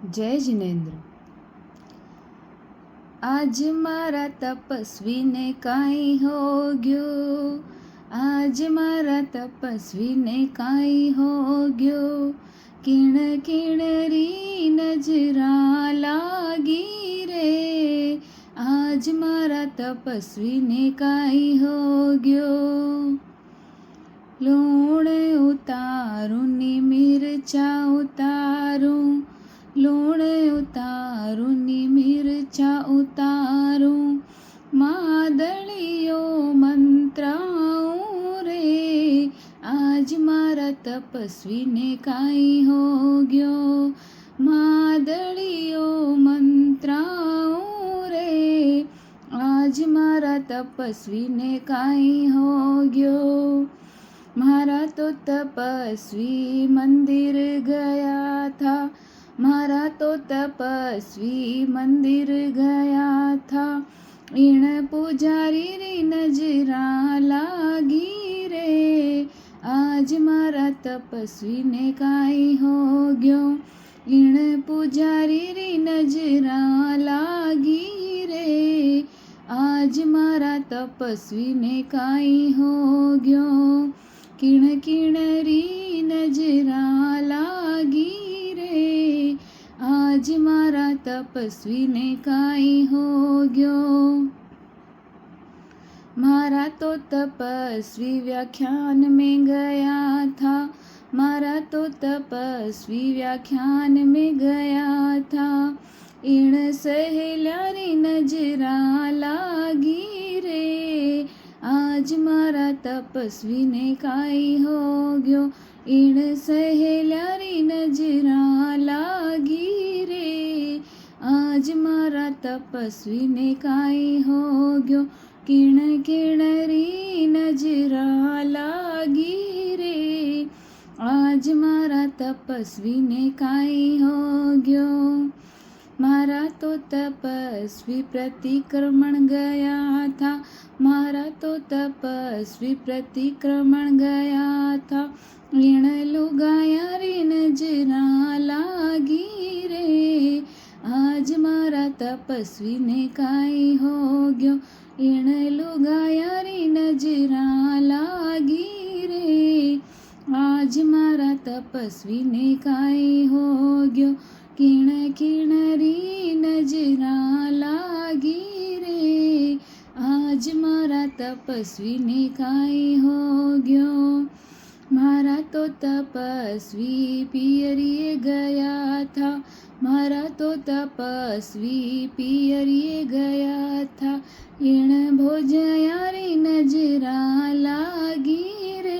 જય જિનેન્દ્ર. આજ મારા તપસ્વીને કાંઈ હો ગયો, આજ મારા તપસ્વીને કાંઈ હો ગયો, કિણ કિણરી નજરા લાગી રે, આજ મારા તપસ્વીને કાંઈ હો ગયો. લૂણ ઉતારું ની મિરચા ઉતારું, લૂણ ઉતારું ની મિરચા ઉતારું, માદળીઓ મંત્રાઉં રે, આજ મારા તપસ્વીને કાંઈ હો ગયો, માદળીઓ મંત્રાઉં રે, આજ મારા તપસ્વીને કાંઈ હો ગયો. મારા તો તપસ્વી મંદિર ગયા થા, મારા તો તપસ્વી મંદિર ગયા થા, ઈણ પૂજારી રી નજરા લાગી રે, આજ મારા તપસ્વીને કાંઈ હો ગયો, ઈણ પૂજારી રી નજરા લાગી રે, આજ મારા તપસ્વીને કાંઈ હો ગયો, કિણ કિણરી નજરા લાગી રે, આજ મારા તપસ્વીને કાંઈ હો ગયો. મારા તો તપસ્વી વ્યાખ્યાન में ગયા થા, મારા તો તપસ્વી વ્યાખ્યાન में ગયા થા, ઈણ સહેલારી નજરા લાગી રે, આજ મારા તપસ્વીને કાંઈ હો ગયો, ઈણ સહેલારી નજરા લાગી રે, આજ મારા તપસ્વીને કાંઈ હો ગયો, કિણ કિણરી નજરા લાગી રે, આજ મારા તપસ્વીને કાંઈ હો ગયો. મારા તો તપસ્વી પ્રતિક્રમણ ગયા થા, મારા તો તપસ્વી પ્રતિક્રમણ ગયા થા, ઈણ લુગાયા રી નજરા લાગી રે, આજ મારા તપસ્વીને કાંઈ હો ગયો, ઈણ લુગાયા રી નજરા લાગી રે, આજ મારા તપસ્વીને કાંઈ હો ગયો, કિણ કિણરી નજરા લાગી રે, આજ મારા તપસ્વીને કાંઈ હો ગયો. મારા તો તપસ્વી પિયરીએ ગયા થા, મારા તો તપસ્વી પિયરીએ ગયા થા, ઈણ ભોજયા રી નજરા લાગી રે,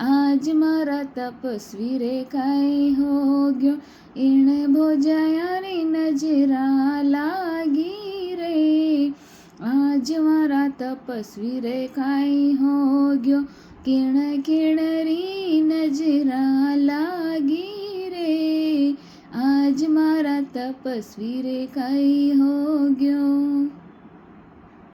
આજ મારા તપસ્વી રે કાંઈ હો ગયો, ઈણ ભોજયા રી નજરા લાગી રે, આજ મારા તપસ્વી રે કાંઈ હો ગયો, કિણ કિણરી નજરા લાગી રે, આજ મારા તપસ્વી રે કાંઈ હો ગયો.